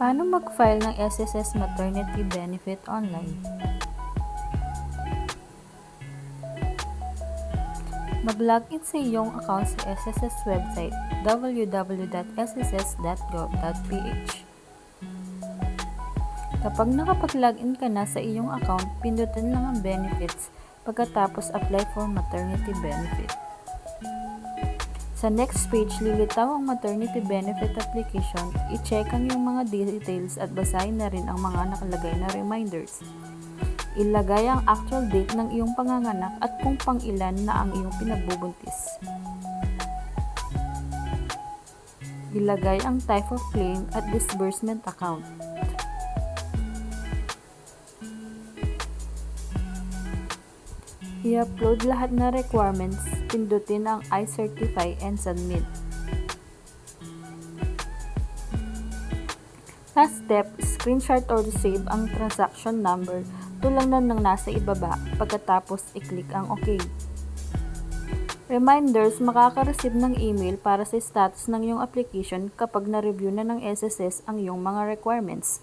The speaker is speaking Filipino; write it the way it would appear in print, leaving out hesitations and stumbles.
Paano mag-file ng SSS Maternity Benefit online? Mag-login sa iyong account sa SSS website www.sss.gov.ph. Kapag nakapag-login ka na sa iyong account, pindutin lang ang benefits pagkatapos apply for maternity benefit. Sa next page, lilitaw ang maternity benefit application, i-check ang iyong mga details at basahin na rin ang mga nakalagay na reminders. Ilagay ang actual date ng iyong panganganak at kung pang-ilan na ang iyong pinagbubuntis. Ilagay ang type of claim at disbursement account. I-upload lahat na requirements, pindutin ang I certify and submit. Last step, screenshot or save ang transaction number tulad ng nasa ibaba, pagkatapos i-click ang OK. Reminders, makaka-receive ng email para sa status ng iyong application kapag na-review na ng SSS ang iyong mga requirements.